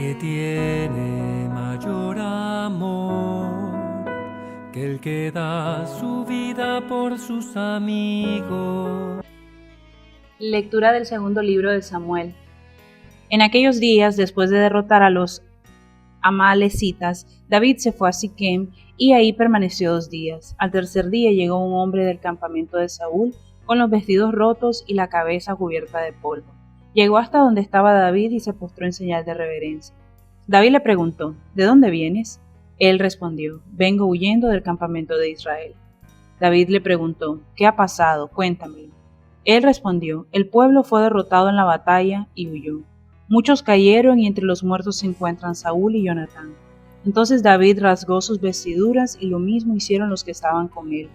Nadie tiene mayor amor que el que da su vida por sus amigos. Lectura del segundo libro de Samuel. En aquellos días, después de derrotar a los amalecitas, David se fue a Siquem y ahí permaneció 2 días. Al tercer día llegó un hombre del campamento de Saúl con los vestidos rotos y la cabeza cubierta de polvo. Llegó hasta donde estaba David y se postró en señal de reverencia. David le preguntó: ¿De dónde vienes? Él respondió: vengo huyendo del campamento de Israel. David le preguntó: ¿qué ha pasado? Cuéntamelo. Él respondió: el pueblo fue derrotado en la batalla y huyó. Muchos cayeron y entre los muertos se encuentran Saúl y Jonatán. Entonces David rasgó sus vestiduras y lo mismo hicieron los que estaban con él.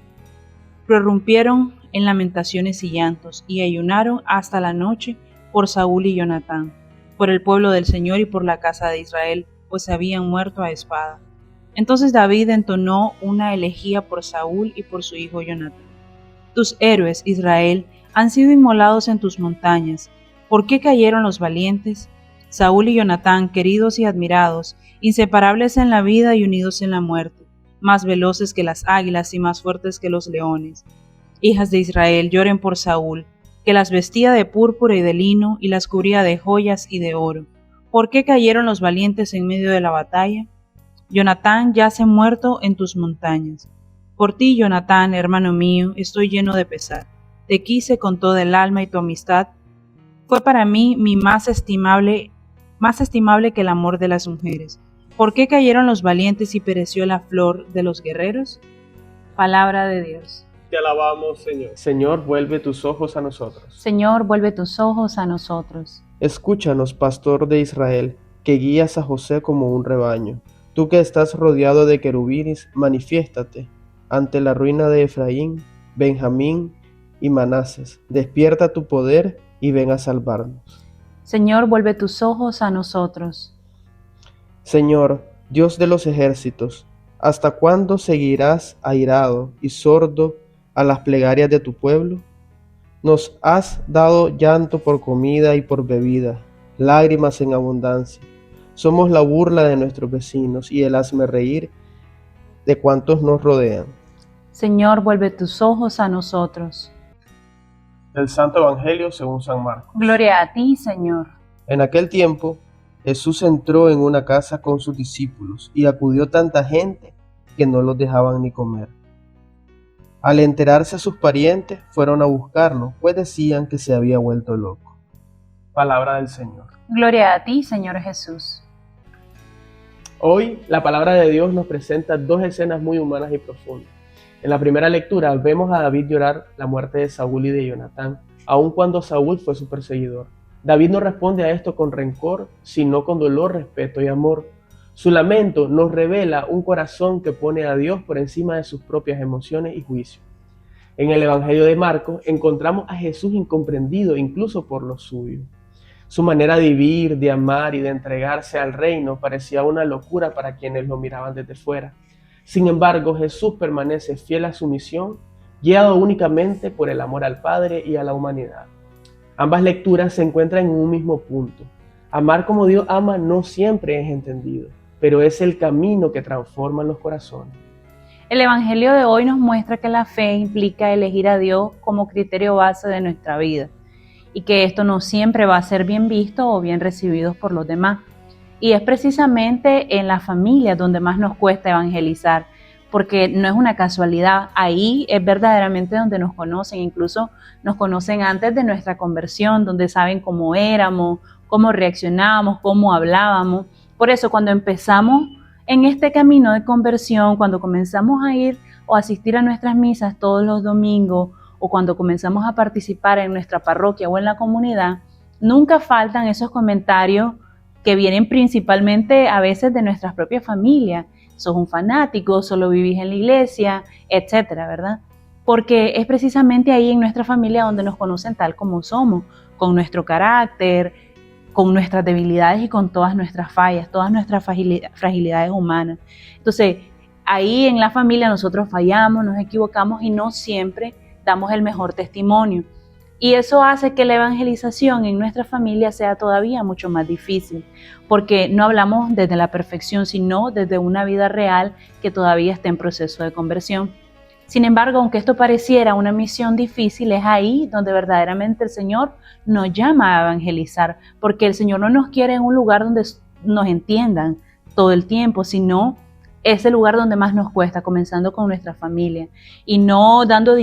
Prorrumpieron en lamentaciones y llantos y ayunaron hasta la noche por Saúl y Jonatán, por el pueblo del Señor y por la casa de Israel, pues habían muerto a espada. Entonces David entonó una elegía por Saúl y por su hijo Jonatán. Tus héroes, Israel, han sido inmolados en tus montañas. ¿Por qué cayeron los valientes? Saúl y Jonatán, queridos y admirados, inseparables en la vida y unidos en la muerte, más veloces que las águilas y más fuertes que los leones. Hijas de Israel, lloren por Saúl, que las vestía de púrpura y de lino y las cubría de joyas y de oro. ¿Por qué cayeron los valientes en medio de la batalla? Jonatán yace muerto en tus montañas. Por ti, Jonatán, hermano mío, estoy lleno de pesar. Te quise con toda el alma y tu amistad fue para mí más estimable que el amor de las mujeres. ¿Por qué cayeron los valientes y pereció la flor de los guerreros? Palabra de Dios. Te alabamos, Señor. Señor, vuelve tus ojos a nosotros. Señor, vuelve tus ojos a nosotros. Escúchanos, pastor de Israel, que guías a José como un rebaño. Tú que estás rodeado de querubines, manifiéstate ante la ruina de Efraín, Benjamín y Manases. Despierta tu poder y ven a salvarnos. Señor, vuelve tus ojos a nosotros. Señor, Dios de los ejércitos, ¿hasta cuándo seguirás airado y sordo a las plegarias de tu pueblo? Nos has dado llanto por comida y por bebida, lágrimas en abundancia. Somos la burla de nuestros vecinos y el hazmerreír de cuantos nos rodean. Señor, vuelve tus ojos a nosotros. Del Santo Evangelio según San Marcos. Gloria a ti, Señor. En aquel tiempo, Jesús entró en una casa con sus discípulos y acudió tanta gente que no los dejaban ni comer. Al enterarse sus parientes, fueron a buscarlo, pues decían que se había vuelto loco. Palabra del Señor. Gloria a ti, Señor Jesús. Hoy la palabra de Dios nos presenta 2 escenas muy humanas y profundas. En la primera lectura vemos a David llorar la muerte de Saúl y de Jonatán, aun cuando Saúl fue su perseguidor. David no responde a esto con rencor, sino con dolor, respeto y amor. Su lamento nos revela un corazón que pone a Dios por encima de sus propias emociones y juicios. En el Evangelio de Marcos encontramos a Jesús incomprendido incluso por los suyos. Su manera de vivir, de amar y de entregarse al reino parecía una locura para quienes lo miraban desde fuera. Sin embargo, Jesús permanece fiel a su misión, guiado únicamente por el amor al Padre y a la humanidad. Ambas lecturas se encuentran en un mismo punto. Amar como Dios ama no siempre es entendido, pero es el camino que transforma los corazones. El Evangelio de hoy nos muestra que la fe implica elegir a Dios como criterio base de nuestra vida y que esto no siempre va a ser bien visto o bien recibido por los demás. Y es precisamente en la familia donde más nos cuesta evangelizar, porque no es una casualidad, ahí es verdaderamente donde nos conocen, incluso nos conocen antes de nuestra conversión, donde saben cómo éramos, cómo reaccionábamos, cómo hablábamos. Por eso cuando empezamos en este camino de conversión, cuando comenzamos a ir o asistir a nuestras misas todos los domingos, o cuando comenzamos a participar en nuestra parroquia o en la comunidad, nunca faltan esos comentarios que vienen principalmente a veces de nuestras propias familias. Sos un fanático, solo vivís en la iglesia, etcétera, ¿verdad? Porque es precisamente ahí en nuestra familia donde nos conocen tal como somos, con nuestro carácter, con nuestras debilidades y con todas nuestras fallas, todas nuestras fragilidades humanas. Entonces, ahí en la familia nosotros fallamos, nos equivocamos y no siempre damos el mejor testimonio. Y eso hace que la evangelización en nuestra familia sea todavía mucho más difícil, porque no hablamos desde la perfección, sino desde una vida real que todavía está en proceso de conversión. Sin embargo, aunque esto pareciera una misión difícil, es ahí donde verdaderamente el Señor nos llama a evangelizar, porque el Señor no nos quiere en un lugar donde nos entiendan todo el tiempo, sino es el lugar donde más nos cuesta, comenzando con nuestra familia, y no dando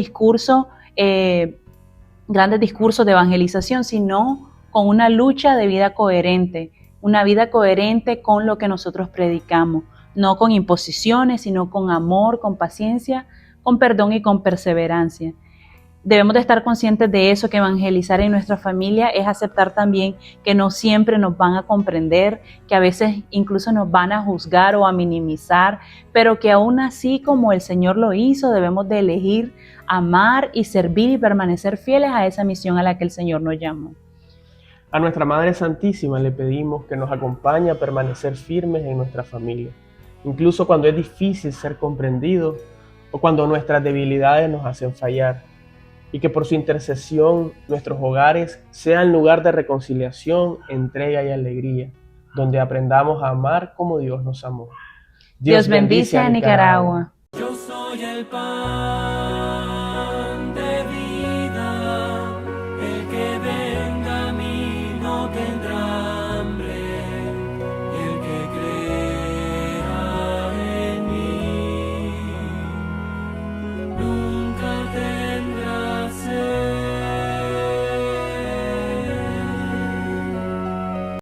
grandes discursos de evangelización, sino con una lucha de vida coherente, una vida coherente con lo que nosotros predicamos, no con imposiciones, sino con amor, con paciencia, con perdón y con perseverancia. Debemos de estar conscientes de eso, que evangelizar en nuestra familia es aceptar también que no siempre nos van a comprender, que a veces incluso nos van a juzgar o a minimizar, pero que aún así, como el Señor lo hizo, debemos de elegir amar y servir y permanecer fieles a esa misión a la que el Señor nos llamó. A nuestra Madre Santísima le pedimos que nos acompañe a permanecer firmes en nuestra familia, incluso cuando es difícil ser comprendidos o cuando nuestras debilidades nos hacen fallar, y que por su intercesión nuestros hogares sean lugar de reconciliación, entrega y alegría, donde aprendamos a amar como Dios nos amó. Dios bendice a Nicaragua. Yo soy el pan